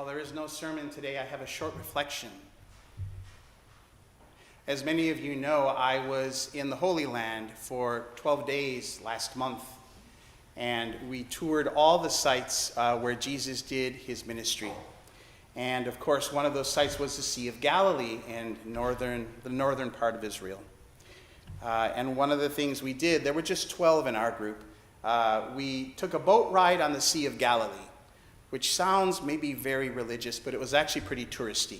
While there is no sermon today, I have a short reflection. As many of you know, I was in the Holy Land for 12 days last month, and we toured all the sites where Jesus did his ministry. And of course, one of those sites was the Sea of Galilee in the northern part of Israel. And one of the things we did, there were just 12 in our group, we took a boat ride on the Sea of Galilee, which sounds maybe very religious, but it was actually pretty touristy.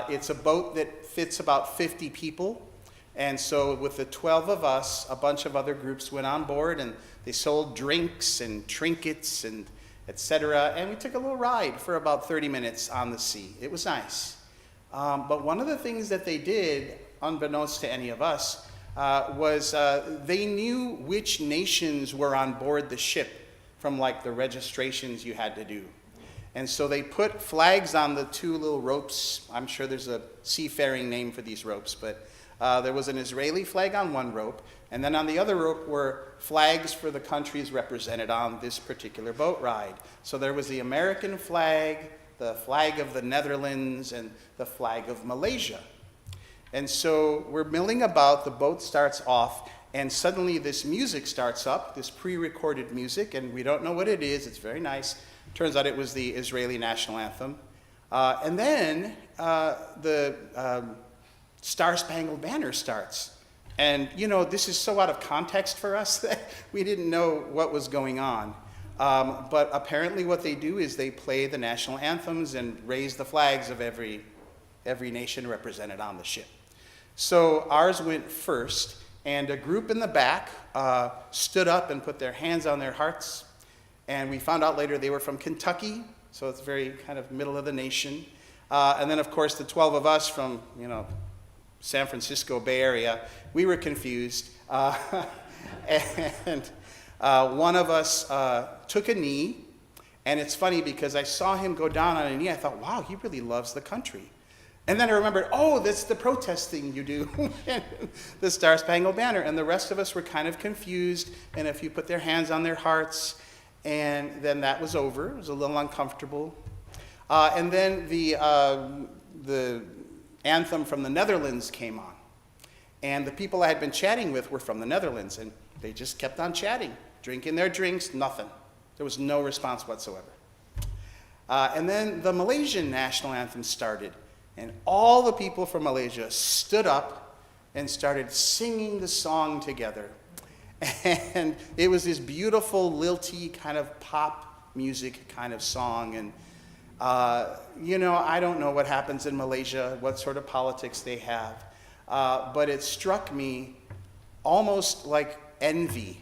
It's a boat that fits about 50 people. And so with the 12 of us, a bunch of other groups went on board, and they sold drinks and trinkets and etc. And we took a little ride for about 30 minutes on the sea. It was nice. But one of the things that they did, unbeknownst to any of us, was they knew which nations were on board the ship from like the registrations you had to do. And so they put flags on the two little ropes. I'm sure there's a seafaring name for these ropes, but there was an Israeli flag on one rope, and then on the other rope were flags for the countries represented on this particular boat ride. So there was the American flag, the flag of the Netherlands, and the flag of Malaysia. And so we're milling about, the boat starts off, and suddenly this music starts up, this pre-recorded music, and we don't know what it is. It's very nice. Turns out it was the Israeli national anthem. And then the Star-Spangled Banner starts. And, you know, this is so out of context for us that we didn't know what was going on. But apparently what they do is they play the national anthems and raise the flags of every nation represented on the ship. So ours went first. And a group in the back stood up and put their hands on their hearts. And we found out later they were from Kentucky, so it's very kind of middle of the nation. And then, of course, the 12 of us from, San Francisco Bay Area, we were confused. And one of us took a knee. And it's funny because I saw him go down on a knee. I thought, wow, he really loves the country. And then I remembered, oh, that's the protest thing you do, the Star-Spangled Banner. And the rest of us were kind of confused, and a few put their hands on their hearts, and then that was over. It was a little uncomfortable. And then the anthem from the Netherlands came on. And the people I had been chatting with were from the Netherlands, and they just kept on chatting, drinking their drinks, nothing. There was no response whatsoever. And then the Malaysian national anthem started. And all the people from Malaysia stood up and started singing the song together. And it was this beautiful, lilty kind of pop music kind of song. And, I don't know what happens in Malaysia, what sort of politics they have. But it struck me almost like envy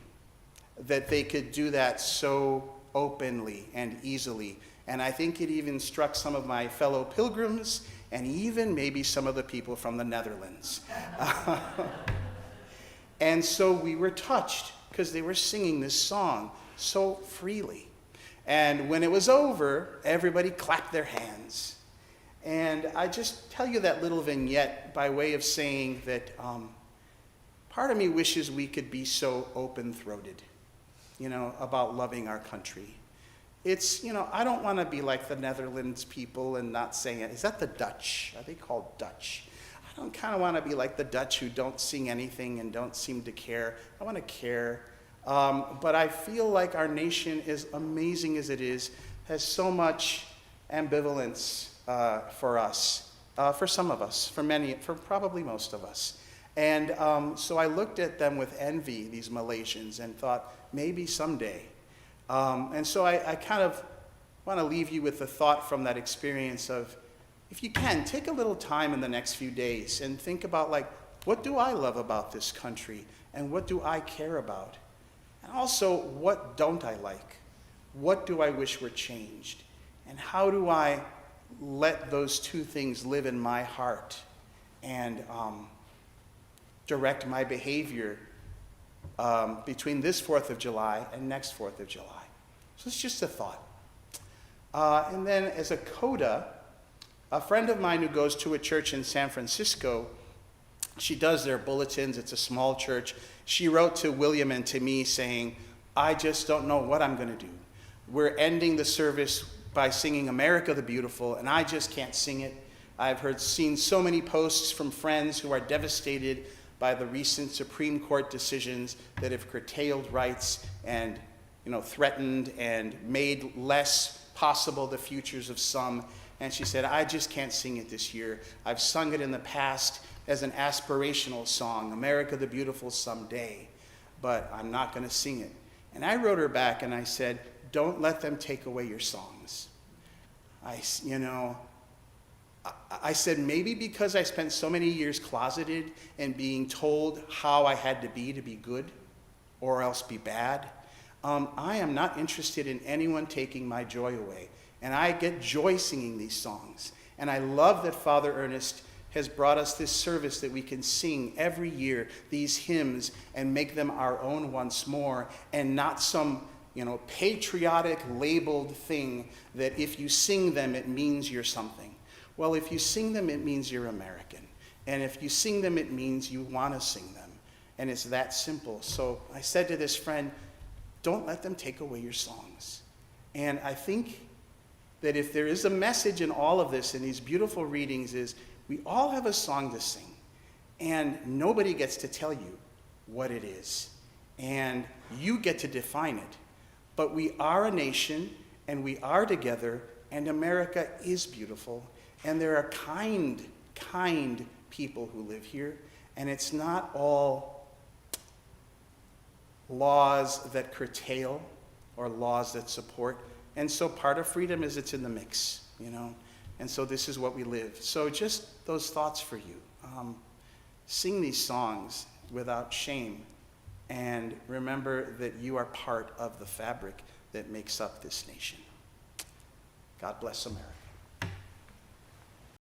that they could do that so openly and easily. And I think it even struck some of my fellow pilgrims and even maybe some of the people from the Netherlands. And so we were touched because they were singing this song so freely. And when it was over, everybody clapped their hands. And I just tell you that little vignette by way of saying that part of me wishes we could be so open-throated, about loving our country. It's, I don't want to be like the Netherlands people and not saying it. Is that the Dutch? Are they called Dutch? I don't kind of want to be like the Dutch who don't sing anything and don't seem to care. I want to care. But I feel like our nation, as amazing as it is, has so much ambivalence for us, for some of us, for probably most of us. And so I looked at them with envy, these Malaysians, and thought, maybe someday. And so I kind of want to leave you with the thought from that experience of, if you can, take a little time in the next few days and think about, what do I love about this country? And what do I care about? And also, what don't I like? What do I wish were changed? And how do I let those two things live in my heart and direct my behavior between this 4th of July and next 4th of July? So it's just a thought. And then as a coda, a friend of mine who goes to a church in San Francisco, she does their bulletins. It's a small church. She wrote to William and to me saying, I just don't know what I'm going to do. We're ending the service by singing America the Beautiful, and I just can't sing it. I've seen so many posts from friends who are devastated by the recent Supreme Court decisions that have curtailed rights and threatened and made less possible the futures of some. And she said, I just can't sing it this year. I've sung it in the past as an aspirational song, America the Beautiful someday, but I'm not going to sing it. And I wrote her back and I said, don't let them take away your songs. I said, maybe because I spent so many years closeted and being told how I had to be good or else be bad, I am not interested in anyone taking my joy away. And I get joy singing these songs. And I love that Father Ernest has brought us this service that we can sing every year, these hymns, and make them our own once more, and not some patriotic labeled thing that if you sing them, it means you're something. Well, if you sing them, it means you're American. And if you sing them, it means you want to sing them. And it's that simple. So I said to this friend, don't let them take away your songs. And I think that if there is a message in all of this, in these beautiful readings, is we all have a song to sing. And nobody gets to tell you what it is. And you get to define it. But we are a nation, and we are together, and America is beautiful. And there are kind people who live here. And it's not all laws that curtail or laws that support. And so part of freedom is it's in the mix, And so this is what we live. So just those thoughts for you. Sing these songs without shame. And remember that you are part of the fabric that makes up this nation. God bless America.